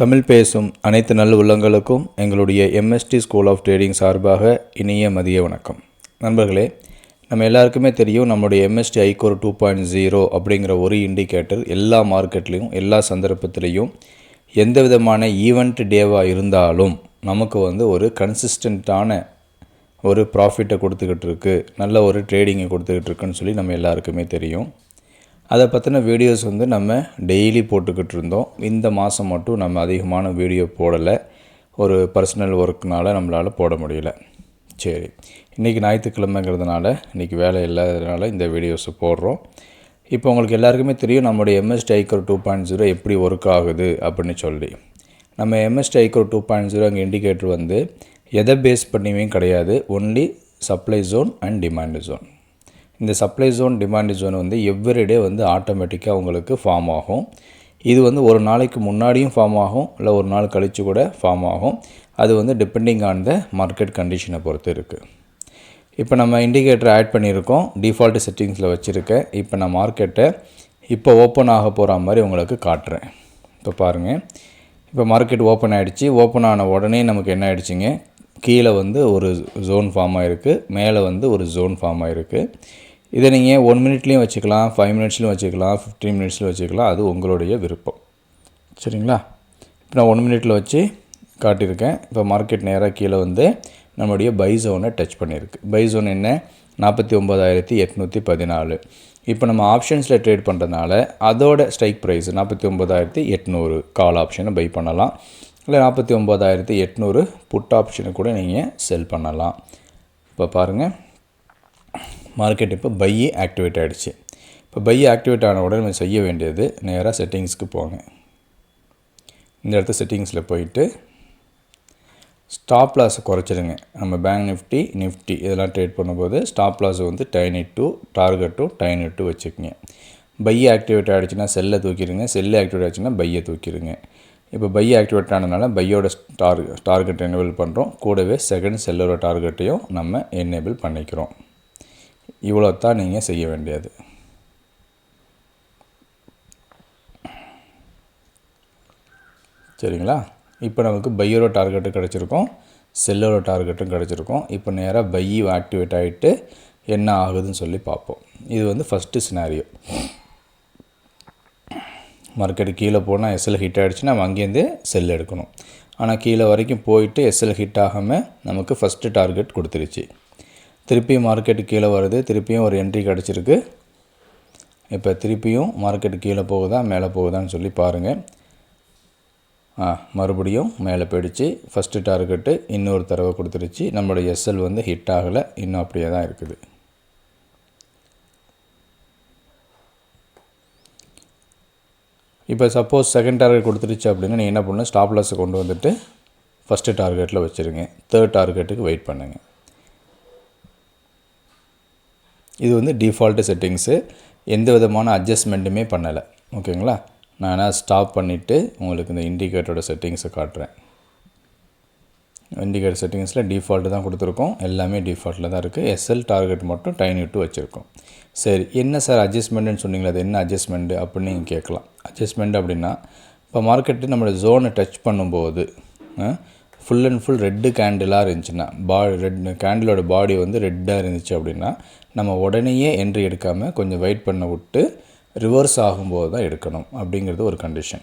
தமிழ் பேசும் அனைத்து நல்ல உள்ளங்களுக்கும் எங்களுடைய MST ஸ்கூல் ஆஃப் ட்ரேடிங் சார்பாக இனிய மதிய வணக்கம். நண்பர்களே, நம்ம எல்லாருக்குமே தெரியும் நம்மளுடைய MST iCore 2.0 அப்படிங்கிற ஒரு இண்டிகேட்டர் எல்லா மார்க்கெட்லேயும் எல்லா சந்தர்ப்பத்திலையும் எந்த விதமான ஈவெண்ட் டேவாக இருந்தாலும் நமக்கு ஒரு கன்சிஸ்டண்ட்டான ஒரு ப்ராஃபிட்டை கொடுத்துக்கிட்டு இருக்கு, நல்ல ஒரு ட்ரேடிங்கை கொடுத்துக்கிட்டு இருக்குன்னு சொல்லி நம்ம எல்லாருக்குமே தெரியும். அதை பற்றின வீடியோஸ் நம்ம டெய்லி போட்டுக்கிட்டு இருந்தோம். இந்த மாதம் மட்டும் நம்ம அதிகமான வீடியோ போடலை, ஒரு பர்சனல் ஒர்க்குனால நம்மளால் போட முடியல. சரி, இன்றைக்கி ஞாயிற்றுக்கிழமைங்கிறதுனால இன்றைக்கி வேலை இல்லாததுனால இந்த வீடியோஸை போடுறோம். இப்போ உங்களுக்கு எல்லாருக்குமே தெரியும் நம்மளுடைய MST iCore 2.0 எப்படி ஒர்க் ஆகுது அப்படின்னு சொல்லி. நம்ம MST iCore 2.0 அங்கே இண்டிகேட்டர் எதை பேஸ் பண்ணியுமே கிடையாது, only supply zone and demand zone. இந்த supply zone demand zone everyday ஆட்டோமேட்டிக்காக உங்களுக்கு ஃபார்ம் ஆகும். இது ஒரு நாளைக்கு முன்னாடியும் ஃபார்ம் ஆகும், இல்லை ஒரு நாள் கழித்து கூட ஃபார்ம் ஆகும். அது டிபெண்டிங் ஆன் த மார்க்கெட் கண்டிஷனை பொறுத்து இருக்குது. இப்போ நம்ம இண்டிகேட்டர் ஆட் பண்ணியிருக்கோம், டிஃபால்ட் செட்டிங்ஸில் வச்சுருக்கேன். இப்போ நான் மார்க்கெட்டை இப்போ ஓப்பன் ஆக போகிற மாதிரி உங்களுக்கு காட்டுறேன். இப்போ பாருங்கள், இப்போ மார்க்கெட் ஓப்பன் ஆகிடுச்சு. ஓப்பன் ஆன உடனே நமக்கு என்ன ஆகிடுச்சிங்க, கீழே ஒரு ஜோன் ஃபார்ம் ஆகிருக்கு, மேலே ஒரு ஜோன் ஃபார்ம் ஆகிருக்கு. இதை நீங்கள் 1 மினிட்லேயும் வச்சுக்கலாம், 5 மினிட்ஸ்லையும் வச்சுக்கலாம், 15 மினிட்ஸில் வச்சுக்கலாம், அது உங்களுடைய விருப்பம். சரிங்களா? இப்போ நான் 1 மினிட்டில் வச்சு காட்டியிருக்கேன். இப்போ மார்க்கெட் நேராக கீழே நம்மளுடைய பை ஜோனை டச் பண்ணியிருக்கு. பை ஜோன் என்ன, 49,814. இப்போ நம்ம ஆப்ஷன்ஸில் ட்ரேட் பண்ணுறதுனால அதோட ஸ்ட்ரைக் ப்ரைஸ் 49,800 கால் ஆப்ஷனை பை பண்ணலாம், இல்லை 49,800 புட் ஆப்ஷனை கூட நீங்கள் செல் பண்ணலாம். இப்போ பாருங்கள், மார்க்கெட் இப்போ பை ஆக்டிவேட் ஆகிடுச்சு. இப்போ பை ஆக்டிவேட் ஆன உடனே நம்ம செய்ய வேண்டியது, நேராக செட்டிங்ஸ்க்கு போங்க. இந்த இடத்துல செட்டிங்ஸில் போயிட்டு ஸ்டாப் லாஸை குறைச்சிடுங்க. நம்ம பேங்க் நிஃப்டி இதெல்லாம் ட்ரேட் பண்ணும்போது ஸ்டாப் லாஸ் டைன் இட் டு டார்கெட் டு டைன் இட் டு வச்சுக்கோங்க. பை ஆக்டிவேட் ஆகிடுச்சுன்னா செல்லை தூக்கிடுங்க, செல்லு ஆக்டிவேட் ஆகிடுச்சுன்னா பையை தூக்கிடுங்க. இப்போ பை ஆக்டிவேட் ஆனதுனால பையோட டார்கெட் எனேபிள் பண்ணுறோம், கூடவே செகண்ட் செல்லோட டார்கெட்டையும் நம்ம எனேபிள் பண்ணிக்கிறோம். இவ்வளோ தான் நீங்கள் செய்ய வேண்டியது. சரிங்களா? இப்போ நமக்கு பையோட டார்கெட்டும் கிடச்சிருக்கோம், செல்லோட டார்கெட்டும் கிடச்சிருக்கோம். இப்போ நேராக பை ஆக்டிவேட் ஆகிட்டு என்ன ஆகுதுன்னு சொல்லி பார்ப்போம். இது ஃபஸ்ட்டு சினாரியோ. மார்க்கெட்டு கீழே போனால் எஸ்எல் ஹிட் ஆகிடுச்சுன்னா நம்ம அங்கேருந்து செல் எடுக்கணும். ஆனால் கீழே வரைக்கும் போயிட்டு எஸ்எல் ஹிட் ஆகாமல் நமக்கு ஃபஸ்ட்டு டார்கெட் கொடுத்துருச்சு. திருப்பியும் மார்க்கெட்டு கீழே வருது, திருப்பியும் ஒரு என்ட்ரி கிடச்சிருக்கு. இப்போ திருப்பியும் மார்க்கெட்டு கீழே போகுதா மேலே போகுதான்னு சொல்லி பாருங்கள். மறுபடியும் மேலே போயிடுச்சு. ஃபஸ்ட்டு டார்கெட்டு இன்னொரு தடவை கொடுத்துருச்சு. நம்மளோட எஸ்எல் ஹிட் ஆகலை, இன்னும் அப்படியே தான் இருக்குது. இப்போ சப்போஸ் செகண்ட் டார்கெட் கொடுத்துருச்சு அப்படின்னா நீங்கள் என்ன பண்ணணும், ஸ்டாப் லாஸை கொண்டு வந்துட்டு ஃபஸ்ட்டு டார்கெட்டில் வச்சுருங்க. தேர்ட் டார்கெட்டுக்கு வெயிட் பண்ணுங்கள். இது டிஃபால்ட்டு செட்டிங்ஸு, எந்த விதமான அட்ஜஸ்ட்மெண்ட்டுமே பண்ணலை. ஓகேங்களா? நான் ஸ்டாப் பண்ணிவிட்டு உங்களுக்கு இந்த இண்டிகேட்டரோட செட்டிங்ஸை காட்டுறேன். இண்டிகேட்டர் செட்டிங்ஸில் டிஃபால்ட்டு தான் கொடுத்துருக்கோம், எல்லாமே டிஃபால்ட்டில் தான் இருக்குது. எஸ்எல் டார்கெட் மட்டும் டைன் இட்டு வச்சுருக்கோம். சரி, என்ன சார் அட்ஜஸ்ட்மெண்ட்டுன்னு சொன்னீங்களா, அது என்ன அட்ஜஸ்ட்மெண்ட்டு அப்படின்னு நீங்கள் கேட்கலாம். அட்ஜஸ்ட்மெண்ட் அப்படின்னா, இப்போ மார்க்கெட்டு நம்மளோட ஜோனை டச் பண்ணும்போது ஃபுல் அண்ட் ஃபுல் ரெட்டு கேண்டிலாக இருந்துச்சுன்னா, கேண்டிலோட பாடி ரெட்டாக இருந்துச்சு அப்படின்னா நம்ம உடனேயே என்ட்ரி எடுக்காமல் கொஞ்சம் வெயிட் பண்ண விட்டு ரிவர்ஸ் ஆகும்போது தான் எடுக்கணும் அப்படிங்கிறது ஒரு கண்டிஷன்.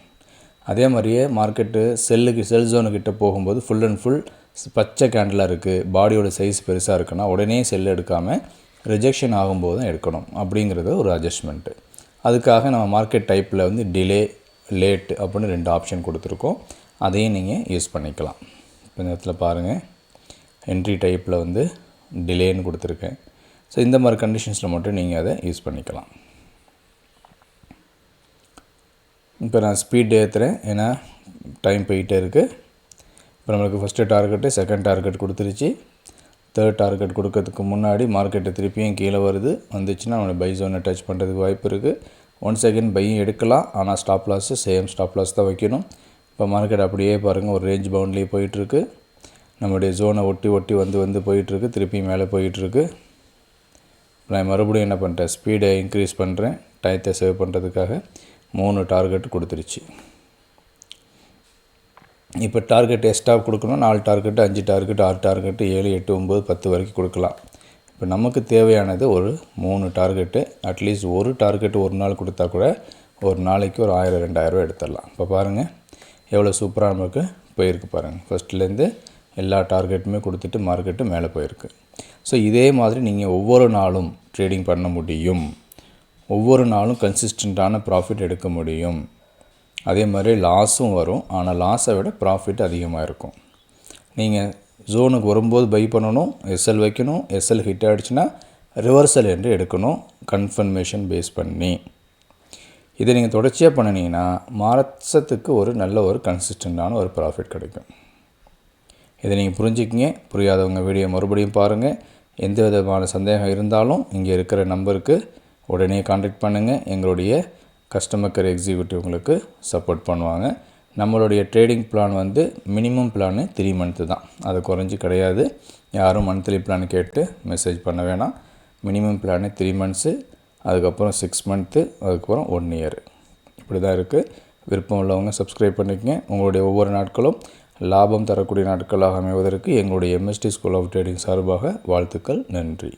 அதே மாதிரியே மார்க்கெட்டு செல் ஜோனுக்கிட்ட போகும்போது ஃபுல் அண்ட் ஃபுல் பச்சை கேண்டிலாக இருக்குது, பாடியோட சைஸ் பெருசாக இருக்குன்னா உடனே செல் எடுக்காமல் ரிஜெக்ஷன் ஆகும்போது தான் எடுக்கணும் அப்படிங்கிறது ஒரு அட்ஜஸ்ட்மெண்ட்டு. அதுக்காக நம்ம மார்க்கெட் டைப்பில் டிலே, லேட் அப்படின்னு 2 ஆப்ஷன் கொடுத்துருக்கோம். அதையும் நீங்கள் யூஸ் பண்ணிக்கலாம். இப்போ இந்த இடத்துல பாருங்கள், என்ட்ரி டைப்பில் டிலேன்னு கொடுத்துருக்கேன். ஸோ இந்த மாதிரி கண்டிஷன்ஸில் மட்டும் நீங்கள் அதை யூஸ் பண்ணிக்கலாம். இப்போ நான் ஸ்பீட் ஏற்றுறேன், ஏன்னா டைம் போயிட்டே இருக்குது. இப்போ நம்மளுக்கு ஃபஸ்ட்டு டார்கெட்டு செகண்ட் டார்கெட் கொடுத்துருச்சு. தேர்ட் டார்கெட் கொடுக்கறதுக்கு முன்னாடி மார்க்கெட்டு திருப்பியும் கீழே வந்துச்சுன்னா நம்மளோட பை ஜோனை டச் பண்ணுறதுக்கு வாய்ப்பு இருக்குது. ஒன் செகண்ட் பையும் எடுக்கலாம், ஆனால் stop loss same stop loss தான் வைக்கணும். இப்போ மார்க்கெட் அப்படியே பாருங்கள், ஒரு ரேஞ்ச் பவுண்ட்லேயே போயிட்டுருக்கு. நம்மளுடைய ஜோனை ஒட்டி போயிட்டுருக்கு, திருப்பியும் மேலே போயிட்டுருக்கு. நான் மறுபடியும் என்ன பண்ணுறேன், ஸ்பீடை இன்க்ரீஸ் பண்ணுறேன், டயத்தை சேவ் பண்ணுறதுக்காக 3 டார்கெட் கொடுத்துருச்சு. இப்போ டார்கெட் எக்ஸ்ட்ரா கொடுக்கணும், 4 டார்கெட்டு, 5 டார்கெட்டு, 6 டார்கெட்டு, 7, 8, 9, 10 வரைக்கும் கொடுக்கலாம். இப்போ நமக்கு தேவையானது ஒரு 3 டார்கெட்டு. அட்லீஸ்ட் ஒரு டார்கெட்டு ஒரு நாள் கொடுத்தா கூட ஒரு நாளைக்கு ஒரு 1000 2000 எடுத்துடலாம். இப்போ பாருங்கள் எவ்வளோ சூப்பராக நமக்கு போயிருக்கு பாருங்கள். ஃபஸ்ட்லேருந்து எல்லா டார்கெட்டுமே கொடுத்துட்டு மார்க்கெட்டு மேலே போயிருக்கு. ஸோ இதே மாதிரி நீங்கள் ஒவ்வொரு நாளும் ட்ரேடிங் பண்ண முடியும். ஒவ்வொரு நாளும் கன்சிஸ்டண்ட்டான ப்ராஃபிட் எடுக்க முடியும். அதே மாதிரி லாஸும் வரும், ஆனால் லாஸை விட ப்ராஃபிட் அதிகமாக இருக்கும். நீங்கள் ஜோனுக்கு வரும்போது பை பண்ணணும், எஸ்எல் வைக்கணும், எஸ்எல் ஹிட் ஆகிடுச்சுன்னா ரிவர்சல் என்று எடுக்கணும் கன்ஃபர்மேஷன் பேஸ் பண்ணி. இதை நீங்கள் தொடர்ச்சியாக பண்ணினீங்கன்னா மாதத்துக்கு ஒரு நல்ல ஒரு கன்சிஸ்டண்ட்டான ஒரு ப்ராஃபிட் கிடைக்கும். இதை நீங்கள் புரிஞ்சுக்கிங்க. புரியாதவங்க வீடியோ மறுபடியும் பாருங்கள். எந்த விதமான சந்தேகம் இருந்தாலும் இங்கே இருக்கிற நம்பருக்கு உடனே கான்டாக்ட் பண்ணுங்கள். எங்களுடைய கஸ்டமர் கேர் எக்ஸிக்யூட்டிவ் உங்களுக்கு சப்போர்ட் பண்ணுவாங்க. நம்மளுடைய ட்ரேடிங் பிளான் வந்து மினிமம் பிளான் 3 மந்த்து தான், அது குறைஞ்சி கிடையாது. யாரும் மந்த்லி பிளான் கேட்டு மெசேஜ் பண்ண வேணாம். மினிமம் பிளான் 3 மந்த்ஸு, அதுக்கப்புறம் 6 மந்த்து, அதுக்கப்புறம் 1 இயர். இப்படி தான் இருக்குது. விருப்பம் உள்ளவங்க சப்ஸ்கிரைப் பண்ணிக்கங்க. உங்களுடைய ஒவ்வொரு நாட்களும் லாபம் தரக்கூடிய நாட்களாக அமைவதற்கு எங்களுடைய MST ஸ்கூல் ஆஃப் ட்ரேடிங் சார்பாக வாழ்த்துக்கள். நன்றி.